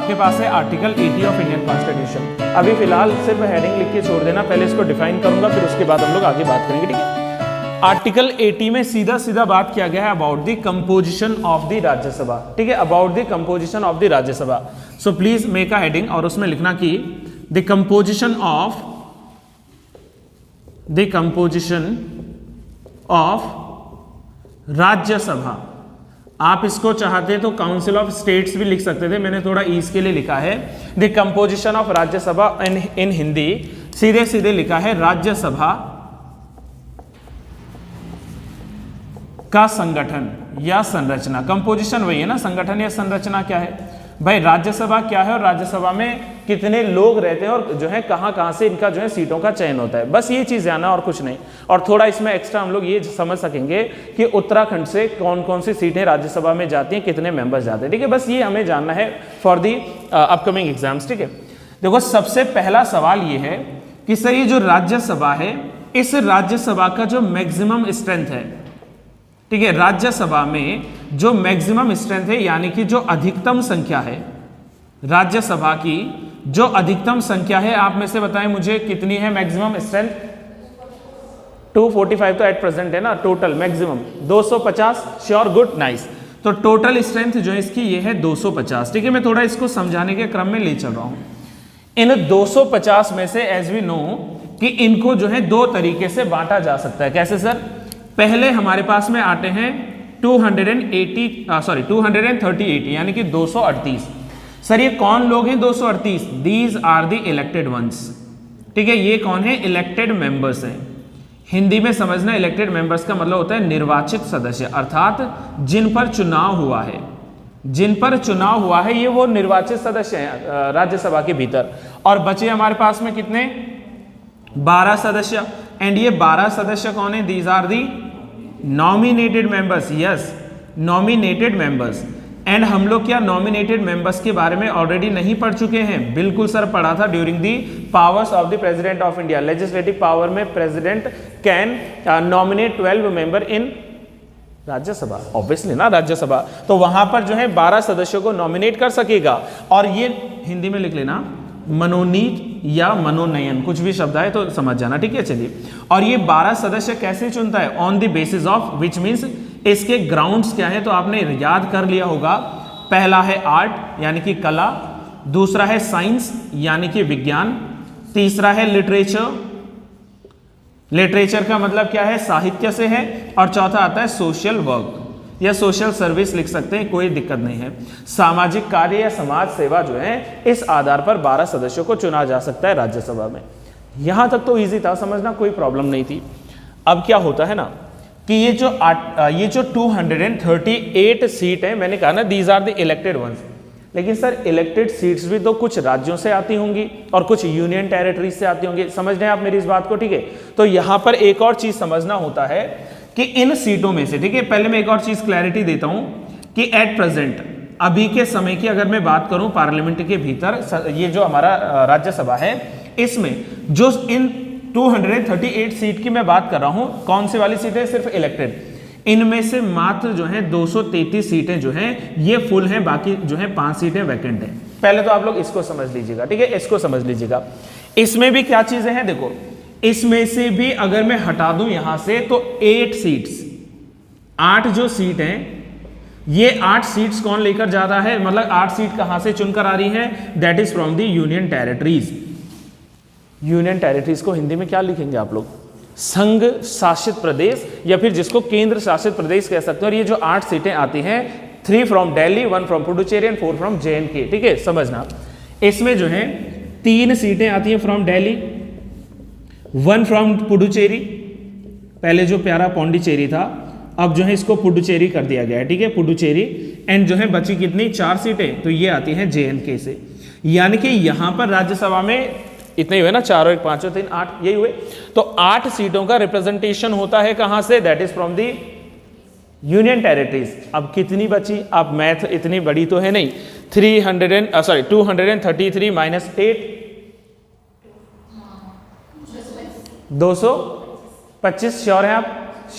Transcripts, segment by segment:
आपके पास है article 80 of Indian constitution. अभी फिलहाल सिर्फ हेडिंग लिख के छोड़ देना, पहले इसको डिफाइन करूंगा, फिर उसके बाद हम लोग आगे बात करेंगे, ठीक है। आर्टिकल 80 में सीधा सीधा बात किया गया है about the composition of the Rajya Sabha, ठीक है, about the composition of the Rajya Sabha. So please make a heading और उसमें लिखना कि द कंपोजिशन ऑफ राज्यसभा। आप इसको चाहते तो काउंसिल ऑफ स्टेट्स भी लिख सकते थे, मैंने थोड़ा ईज के लिए लिखा है द कंपोजिशन ऑफ राज्यसभा, इन हिंदी सीधे सीधे लिखा है राज्यसभा का संगठन या संरचना। कंपोजिशन वही है ना, संगठन या संरचना क्या है भाई, राज्यसभा क्या है और राज्यसभा में कितने लोग रहते हैं और जो है कहां से इनका जो है सीटों का चयन होता है, बस ये चीज जाना और कुछ नहीं। और थोड़ा इसमें एक्स्ट्रा हम लोग ये समझ सकेंगे कि उत्तराखंड से कौन कौन सी सीटें राज्यसभा में जाती हैं, कितने मेंबर्स जाते हैं, ठीक है, बस ये हमें जानना है फॉर दी अपकमिंग एग्जाम्स, ठीक है। देखो सबसे पहला सवाल ये है कि सर ये जो राज्यसभा है, इस राज्यसभा का जो मैक्सिमम स्ट्रेंथ है, ठीक है, राज्यसभा में जो मैक्सिमम स्ट्रेंथ है यानी कि जो अधिकतम संख्या है, राज्यसभा की जो अधिकतम संख्या है, आप में से बताएं मुझे कितनी है मैक्सिमम स्ट्रेंथ? 245 तो एट प्रेजेंट है ना, total maximum 250, sure, good, nice. तो टोटल स्ट्रेंथ जो है इसकी ये है 250, ठीक है। मैं थोड़ा इसको समझाने के क्रम में ले चल रहा हूं। इन 250 में से एज वी नो कि इनको जो है दो तरीके से बांटा जा सकता है। कैसे सर? पहले हमारे पास में आते हैं 238 यानी कि 238। सर ये कौन लोग हैं 238? These are the elected ones, ठीक है, ये कौन है? इलेक्टेड मेंबर्स हैं। हिंदी में समझना, इलेक्टेड मेंबर्स का मतलब होता है निर्वाचित सदस्य, अर्थात जिन पर चुनाव हुआ है, जिन पर चुनाव हुआ है ये वो निर्वाचित सदस्य हैं राज्यसभा के भीतर। और बचे हमारे पास में कितने? 12 सदस्य। एंड ये 12 सदस्य कौन है? These are the nominated members, yes, nominated members. And हम लोग क्या नॉमिनेटेड मेंबर्स के बारे में ऑलरेडी नहीं पढ़ चुके हैं? बिल्कुल सर, पढ़ा था during the powers of the President of India. Legislative power में president can nominate 12 member in Rajya Sabha, obviously ना, राज्यसभा। तो वहां पर जो है 12 सदस्यों को नॉमिनेट कर सकेगा। और ये हिंदी में लिख लेना मनोनीत या मनोनयन, कुछ भी शब्द आए तो समझ जाना, ठीक है। चलिए, और ये 12 सदस्य कैसे चुनता है? On the basis of which means, इसके ग्राउंड्स क्या है तो आपने याद कर लिया होगा। पहला है आर्ट यानी कि कला, दूसरा है साइंस यानी कि विज्ञान, तीसरा है लिटरेचर, लिटरेचर का मतलब क्या है? साहित्य से है। और चौथा आता है सोशल वर्क या सोशल सर्विस, लिख सकते हैं, कोई दिक्कत नहीं है। सामाजिक कार्य या समाज सेवा जो है, इस आधार पर 12 सदस्यों को चुना जा सकता है राज्यसभा में। यहां तक तो इजी था समझना, कोई प्रॉब्लम नहीं थी। अब क्या होता है ना कि ये जो 238 सीट है, मैंने कहा ना these are the elected ones, लेकिन सर इलेक्टेड सीट्स भी तो कुछ राज्यों से आती होंगी और कुछ यूनियन टेरिटरीज से आती होंगी। समझ रहे हैं आप मेरी इस बात को, ठीक है। तो यहां पर एक और चीज समझना होता है कि इन सीटों में से, ठीक है, पहले मैं एक और चीज क्लैरिटी देता हूं कि एट प्रेजेंट, अभी के समय की अगर मैं बात करूं पार्लियामेंट के भीतर, ये जो हमारा राज्यसभा है, इसमें जो इन 238 सीट की मैं बात कर रहा हूं, कौन सी वाली सीटें? सिर्फ इलेक्टेड। इनमें से मात्र जो है 233 सीटें जो हैं ये फुल हैं, बाकी जो है 5 सीटें वैकेंट हैं। पहले तो आप लोग इसको समझ लीजिएगा, ठीक है, इसको समझ लीजिएगा। इसमें भी क्या चीजें हैं देखो, इसमें से भी अगर मैं हटा दूं यहां से तो 8 सीट्स, 8 जो सीट हैं, ये 8 सीट्स कौन लेकर जा रहा है? मतलब 8 सीट कहां से चुनकर आ रही है? That is from the union territories. Union territories को हिंदी में क्या लिखेंगे आप लोग? संघ शासित प्रदेश, या फिर जिसको केंद्र शासित प्रदेश कह सकते हैं। और ये जो 8 सीटें आती हैं, 3 from Delhi, 1 from Puducherry and 4 from JNK, ठीक है, समझना। इसमें जो है 3 सीटें आती हैं फ्रॉम दिल्ली, 1 फ्रॉम पुडुचेरी, पहले जो प्यारा पौंडीचेरी था, अब जो है इसको पुडुचेरी कर दिया गया है, ठीक है, पुडुचेरी। एंड जो है बची कितनी? 4 सीटें, तो ये आती हैं JNK से। यानी कि यहां पर राज्यसभा में इतने हुए ना, 4 और 1 5 और 3 8, यही हुए। तो 8 सीटों का रिप्रेजेंटेशन होता है कहां से? That is from the union territories. अब कितनी बची? अब मैथ इतनी बड़ी तो है नहीं, 233 माइनस 8, 225। श्योर है आप?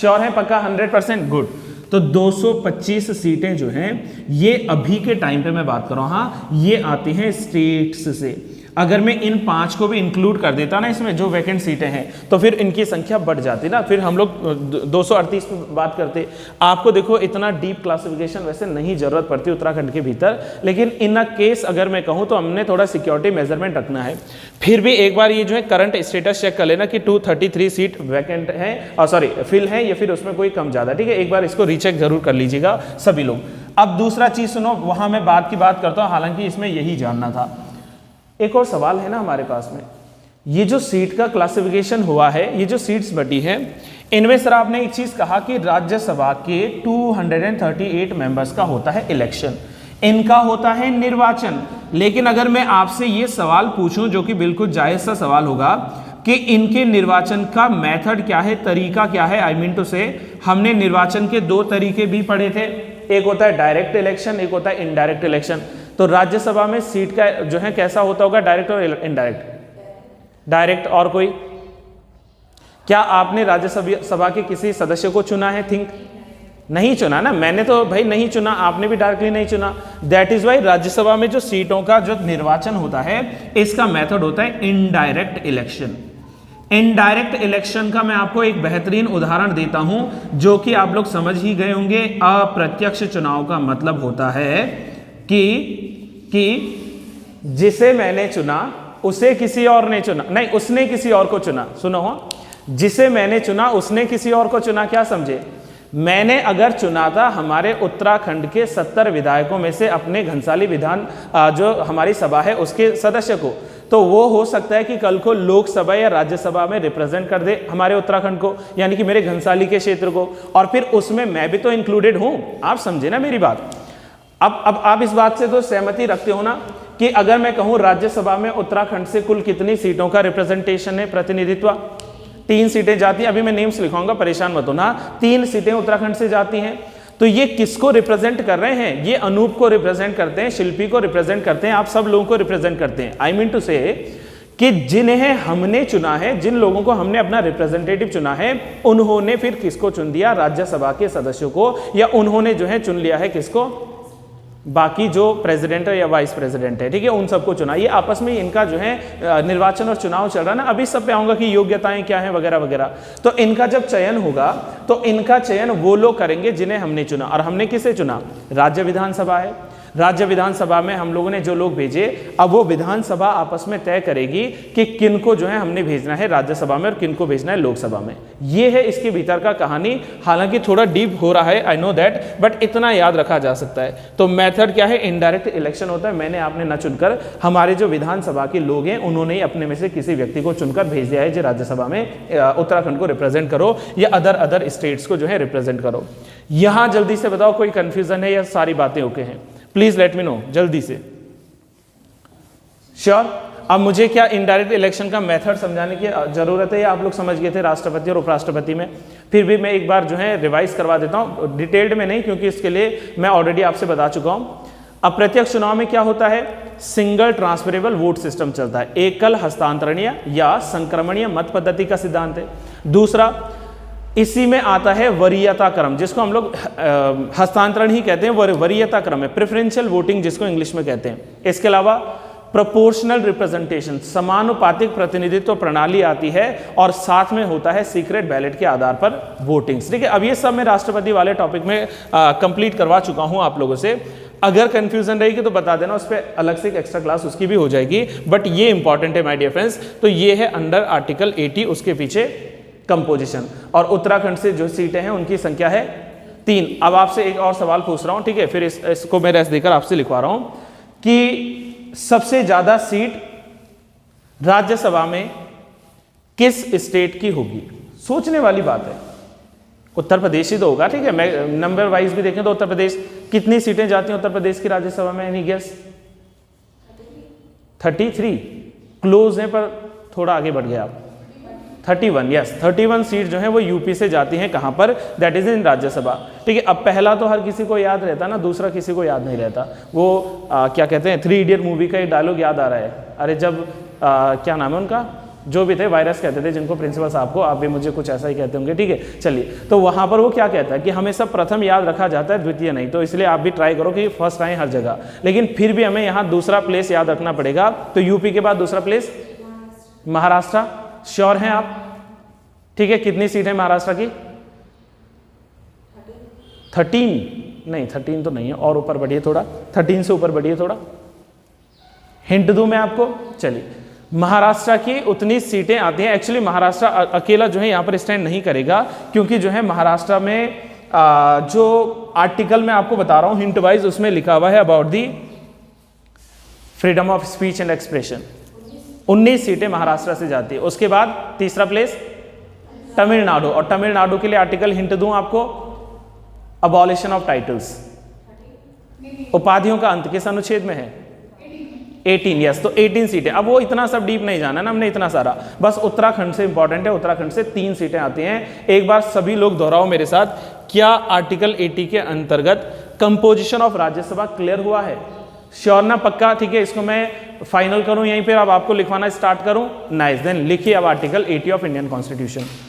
श्योर है पक्का? 100%, गुड। तो 225 सीटें जो हैं ये अभी के टाइम पे मैं बात कर रहा हूं, हाँ, ये आती हैं स्टेट्स से। अगर मैं इन 5 को भी इंक्लूड कर देता ना इसमें जो वैकेंट सीटें हैं, तो फिर इनकी संख्या बढ़ जाती ना, फिर हम लोग 238 पे बात करते। आपको देखो इतना डीप क्लासिफिकेशन वैसे नहीं जरूरत पड़ती उत्तराखंड के भीतर, लेकिन इन अ केस अगर मैं कहूँ तो हमने थोड़ा सिक्योरिटी मेजरमेंट रखना है। फिर भी एक बार ये जो है करंट स्टेटस चेक कर लेना कि 233 सीट वैकेंट है, और सॉरी फिल है, या फिर उसमें कोई कम ज़्यादा, ठीक है, एक बार इसको रीचेक जरूर कर लीजिएगा सभी लोग। अब दूसरा चीज़ सुनो, वहाँ मैं बात की बात करता हूँ, हालांकि इसमें यही जानना था। एक और सवाल है ना हमारे पास में, ये जो सीट का क्लासिफिकेशन हुआ है, ये जो सीट्स बटी है, इनमें सर आपने एक चीज कहा कि राज्यसभा के 238 मेंबर्स का होता है इलेक्शन, इनका होता है निर्वाचन। लेकिन अगर मैं आपसे ये सवाल पूछूं, जो कि बिल्कुल जायज सा सवाल होगा, कि इनके निर्वाचन का मेथड क्या है, तरीका क्या है, आई मीन टू से हमने निर्वाचन के 2 तरीके भी पढ़े थे, एक होता है डायरेक्ट इलेक्शन, एक होता है इनडायरेक्ट इलेक्शन। तो राज्यसभा में सीट का जो है कैसा होता होगा, डायरेक्ट और इनडायरेक्ट? डायरेक्ट। और कोई? क्या आपने राज्यसभा के किसी सदस्य को चुना है? थिंक नहीं चुना ना, मैंने तो भाई नहीं चुना, आपने भी डायरेक्टली नहीं चुना। दैट इज वाई राज्यसभा में जो सीटों का जो निर्वाचन होता है, इसका मेथड होता है इनडायरेक्ट इलेक्शन। इनडायरेक्ट इलेक्शन का मैं आपको एक बेहतरीन उदाहरण देता हूं, जो कि आप लोग समझ ही गए होंगे। अप्रत्यक्ष चुनाव का मतलब होता है कि जिसे मैंने चुना उसे किसी और ने चुना, नहीं उसने किसी और को चुना। सुनो हो, जिसे मैंने चुना उसने किसी और को चुना। क्या समझे? मैंने अगर चुना था हमारे उत्तराखंड के 70 विधायकों में से अपने घनसाली विधान जो हमारी सभा है उसके सदस्य को, तो वो हो सकता है कि कल को लोकसभा या राज्यसभा में रिप्रेजेंट कर दे हमारे उत्तराखंड को, यानी कि मेरे घनसाली के क्षेत्र को, और फिर उसमें मैं भी तो इंक्लूडेड हूं। आप समझे ना मेरी बात? अब आप इस बात से तो सहमति रखते हो ना कि अगर मैं कहूं राज्यसभा में उत्तराखंड से कुल कितनी सीटों का रिप्रेजेंटेशन है, प्रतिनिधित्व? 3 सीटें जाती हैं। अभी मैं नेम्स लिखाऊंगा, परेशान मत होना। 3 सीटें उत्तराखंड से जाती हैं। तो ये किसको रिप्रेजेंट कर रहे हैं? ये अनूप को रिप्रेजेंट करते हैं, शिल्पी को रिप्रेजेंट करते हैं, आप सब लोगों को रिप्रेजेंट करते हैं। आई मीन टू से कि जिन्हें हमने चुना है, जिन लोगों को हमने अपना रिप्रेजेंटेटिव चुना है, उन्होंने फिर किसको चुन दिया? राज्यसभा के सदस्यों को, या उन्होंने जो है चुन लिया है किसको? बाकी जो प्रेसिडेंट है या वाइस प्रेसिडेंट है, ठीक है, उन सबको चुना। ये आपस में इनका जो है निर्वाचन और चुनाव चल रहा है ना। अभी सब पे आऊंगा कि योग्यताएं क्या हैं वगैरह वगैरह। तो इनका जब चयन होगा तो इनका चयन वो लोग करेंगे जिन्हें हमने चुना। और हमने किसे चुना? राज्य विधानसभा है। राज्य विधानसभा में हम लोगों ने जो लोग भेजे, अब वो विधानसभा आपस में तय करेगी कि किनको जो है हमने भेजना है राज्यसभा में और किनको भेजना है लोकसभा में। ये है इसके भीतर का कहानी। हालांकि थोड़ा डीप हो रहा है, आई नो दैट, बट इतना याद रखा जा सकता है। तो मेथड क्या है? इनडायरेक्ट इलेक्शन होता है। मैंने आपने न चुनकर, हमारे जो विधानसभा के लोग हैं उन्होंने ही अपने में से किसी व्यक्ति को चुनकर भेज दिया है जो राज्यसभा में उत्तराखंड को रिप्रेजेंट करो या अदर स्टेट्स को जो है रिप्रेजेंट करो। यहां जल्दी से बताओ कोई कंफ्यूजन है या सारी बातें ओके हैं? प्लीज लेट मी नो जल्दी से। श्योर? अब मुझे क्या इनडायरेक्ट इलेक्शन का मेथड समझाने की जरूरत है, या आप लोग समझ गए थे राष्ट्रपति और उपराष्ट्रपति में? फिर भी मैं एक बार जो है रिवाइज करवा देता हूं, डिटेल्ड में नहीं, क्योंकि इसके लिए मैं ऑलरेडी आपसे बता चुका हूं। अप्रत्यक्ष चुनाव में क्या होता है? सिंगल ट्रांसफरेबल वोट सिस्टम चलता है। एकल हस्तांतरणीय या संक्रमणीय मत पद्धति का सिद्धांत है। दूसरा, इसी में आता है वरीयता क्रम, जिसको हम लोग हस्तांतरण ही कहते हैं, वरीयता क्रम है, प्रेफरेंशियल वोटिंग जिसको इंग्लिश में कहते हैं। इसके अलावा प्रोपोर्शनल रिप्रेजेंटेशन, समानुपातिक प्रतिनिधित्व प्रणाली आती है, और साथ में होता है सीक्रेट बैलेट के आधार पर वोटिंग। ठीक है, अब ये सब मैं राष्ट्रपति वाले टॉपिक में कंप्लीट करवा चुका हूं आप लोगों से। अगर कंफ्यूजन रहेगी तो बता देना, उस पर अलग से एक एक्स्ट्रा क्लास उसकी भी हो जाएगी, बट ये इंपॉर्टेंट है माय डियर फ्रेंड्स। तो ये है अंडर आर्टिकल 80, उसके पीछे कंपोजिशन। और उत्तराखंड से जो सीटें हैं उनकी संख्या है 3। अब आपसे एक और सवाल पूछ रहा हूं, ठीक है, फिर इसको मैं रेस्ट देकर आपसे लिखवा रहा हूं कि सबसे ज्यादा सीट राज्यसभा में किस स्टेट की होगी? सोचने वाली बात है। उत्तर प्रदेश ही तो होगा, ठीक है। मैं नंबर वाइज भी देखें तो उत्तर प्रदेश, कितनी सीटें जाती हैं उत्तर प्रदेश की राज्यसभा में? Any guess? 33। क्लोज है पर थोड़ा आगे बढ़ गया आप। 31, यस, 31 सीट जो है वो यूपी से जाती हैं। कहां पर? That is in Rajya Sabha. ठीक है, अब पहला तो हर किसी को याद रहता ना, दूसरा किसी को याद नहीं रहता। वो क्या कहते हैं, 3 इडियट मूवी का एक डायलॉग याद आ रहा है। अरे जब क्या नाम है उनका, जो भी थे वायरस कहते थे जिनको प्रिंसिपल साहब को, आप भी मुझे कुछ ऐसा ही कहते होंगे, ठीक है। चलिए, तो वहाँ पर वो क्या कहता है कि हमेशा प्रथम याद रखा जाता है, द्वितीय नहीं। तो इसलिए आप भी ट्राई करो कि फर्स्ट आए हर जगह, लेकिन फिर भी हमें यहाँ दूसरा प्लेस याद रखना पड़ेगा। तो यूपी के बाद दूसरा प्लेस महाराष्ट्र। श्योर हैं आप? ठीक है, कितनी सीट है महाराष्ट्र की? 13 नहीं, 13 तो नहीं है, और ऊपर बढ़िए थोड़ा, 13 से ऊपर बढ़िए थोड़ा। हिंट दूं मैं आपको? चलिए, महाराष्ट्र की उतनी सीटें आती हैं। एक्चुअली महाराष्ट्र अकेला जो है यहाँ पर स्टैंड नहीं करेगा, क्योंकि जो है महाराष्ट्र में जो आर्टिकल मैं आपको बता रहा हूँ हिंट वाइज, उसमें लिखा हुआ है about the freedom of speech and expression. 19 सीटें महाराष्ट्र से जाती है। उसके बाद तीसरा प्लेस तमिलनाडु, और तमिलनाडु के लिए आर्टिकल हिंट दूं आपको, अबॉलिशन ऑफ टाइटल्स, उपाधियों का अंत किस अनुच्छेद में है? 18। यस, तो 18 सीटें। अब वो इतना सब डीप नहीं जाना ना हमने, इतना सारा, बस उत्तराखंड से इंपॉर्टेंट है। उत्तराखंड से 3 सीटें आती हैं। एक बार सभी लोग दोहराओ मेरे साथ, क्या आर्टिकल 80 के अंतर्गत कंपोजिशन ऑफ राज्यसभा क्लियर हुआ है? श्योर ना? पक्का? ठीक है, इसको मैं फाइनल करूं यहीं पे, अब आपको लिखवाना स्टार्ट करूं? नाइस, देन लिखिए अब आर्टिकल 80 ऑफ इंडियन कॉन्स्टिट्यूशन।